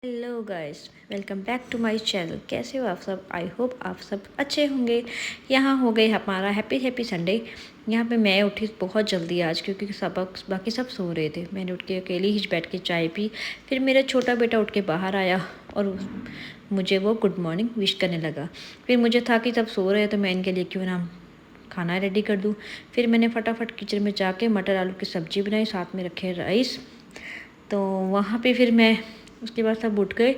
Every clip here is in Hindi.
Hello guys, welcome back to my channel. कैसे हो आप सब? आई होप आप सब अच्छे होंगे। यहाँ हो गए हमारा हैप्पी संडे। यहाँ पे मैं उठी बहुत जल्दी आज, क्योंकि सब बाकी सब सो रहे थे। मैंने उठ के अकेली ही बैठ के चाय पी। फिर मेरा छोटा बेटा उठ के बाहर आया और मुझे वो गुड मॉर्निंग विश करने लगा। फिर मुझे था कि सब सो रहे हैं तो मैं इनके लिए क्यों ना खाना रेडी कर दूँ। फिर मैंने फटाफट किचन में जाके मटर आलू की सब्ज़ी बनाई, साथ में रखे राइस। तो वहाँ पे फिर मैं उसके बाद सब उठ गए।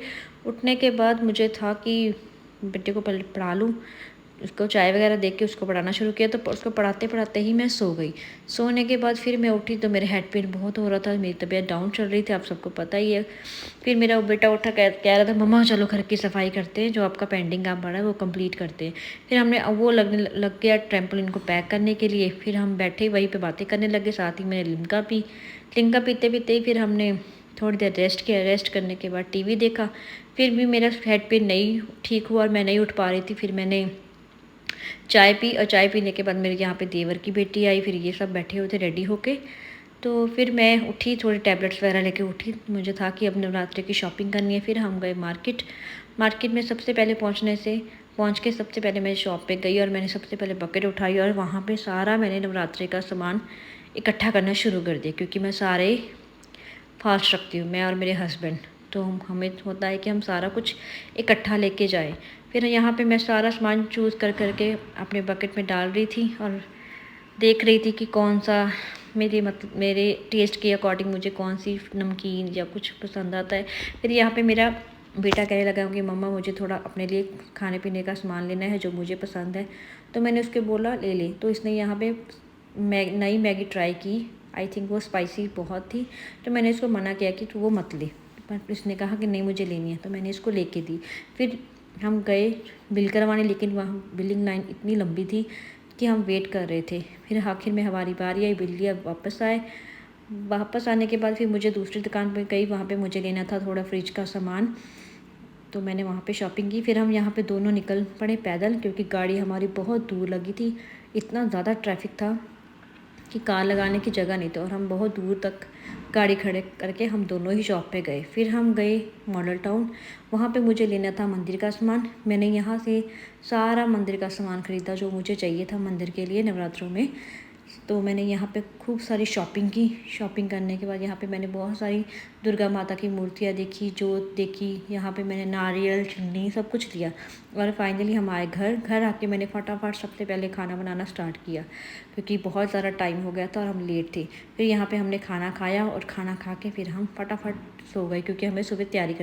उठने के बाद मुझे था कि बेटे को पहले पढ़ा लूँ। उसको चाय वगैरह दे के उसको पढ़ाना शुरू किया, तो उसको पढ़ाते पढ़ाते ही मैं सो गई। सोने के बाद फिर मैं उठी तो मेरे हेड पेन बहुत हो रहा था, मेरी तबीयत डाउन चल रही थी, आप सबको पता ही है। फिर मेरा बेटा उठा कह रहा था, मम्मा चलो घर की सफाई करते हैं, जो आपका पेंडिंग काम पड़ा है वो कंप्लीट करते हैं। फिर हमने वो लग गया ट्रैम्पोलिन को पैक करने के लिए। फिर हम बैठे वहीं पे बातें करने लगे, साथ ही मैंने लिम्का पी। लिम्का पीते पीते ही फिर हमने थोड़ी देर रेस्ट किया। रेस्ट करने के बाद टीवी देखा। फिर भी मेरा हेड पेन नहीं ठीक हुआ और मैं नहीं उठ पा रही थी। फिर मैंने चाय पी और चाय पीने के बाद मेरे यहाँ पे देवर की बेटी आई। फिर ये सब बैठे हुए थे रेडी होके। तो फिर मैं उठी, थोड़ी टैबलेट्स वगैरह लेके उठी। मुझे था कि अब नवरात्रि की शॉपिंग करनी है। फिर हम गए मार्केट। मार्केट में सबसे पहले पहुँच के सबसे पहले मैं शॉप पे गई और मैंने सबसे पहले बकेट उठाई और वहाँ पे सारा मैंने नवरात्रि का सामान इकट्ठा करना शुरू कर दिया, क्योंकि मैं सारे फास्ट रखती हूँ, मैं और मेरे हस्बैंड। तो हमें होता है कि हम सारा कुछ इकट्ठा लेके जाएं। फिर यहाँ पे मैं सारा सामान चूज़ कर करके अपने बकेट में डाल रही थी और देख रही थी कि कौन सा मेरे टेस्ट के अकॉर्डिंग मुझे कौन सी नमकीन या कुछ पसंद आता है। फिर यहाँ पे मेरा बेटा कहने लगा कि मम्मा मुझे थोड़ा अपने लिए खाने पीने का सामान लेना है जो मुझे पसंद है। तो मैंने उसके बोला ले ले। तो इसने यहाँ पे नई मैगी ट्राई की। आई थिंक वो स्पाइसी बहुत थी, तो मैंने इसको मना किया कि तू वो मत ले। पर इसने कहा कि नहीं मुझे लेनी है, तो मैंने इसको लेके दी। फिर हम गए बिल करवाने, लेकिन वहाँ बिलिंग लाइन इतनी लंबी थी कि हम वेट कर रहे थे। फिर आखिर में हमारी बारी आई, बिल लिया, वापस आए। वापस आने के बाद फिर मुझे दूसरी दुकान पर गई, वहाँ पे मुझे लेना था थोड़ा फ्रिज का सामान। तो मैंने वहाँ पे शॉपिंग की। फिर हम यहाँ पे दोनों निकल पड़े पैदल, क्योंकि गाड़ी हमारी बहुत दूर लगी थी। इतना ज़्यादा ट्रैफिक था कि कार लगाने की जगह नहीं थी और हम बहुत दूर तक गाड़ी खड़े करके हम दोनों ही शॉप पे गए। फिर हम गए मॉडल टाउन। वहाँ पे मुझे लेना था मंदिर का सामान। मैंने यहाँ से सारा मंदिर का सामान ख़रीदा जो मुझे चाहिए था मंदिर के लिए नवरात्रों में। तो मैंने यहाँ पे खूब सारी शॉपिंग की। शॉपिंग करने के बाद यहाँ पे मैंने बहुत सारी दुर्गा माता की मूर्तियाँ देखी, जोत देखी। यहाँ पे मैंने नारियल, चुन्नी सब कुछ लिया और फाइनली हम आए घर आके मैंने फटाफट सबसे पहले खाना बनाना स्टार्ट किया, क्योंकि बहुत ज़्यादा टाइम हो गया था और हम लेट थे। फिर यहाँ पे हमने खाना खाया और खाना खा के फिर हम फटाफट सो गए, क्योंकि हमें सुबह तैयारी करनी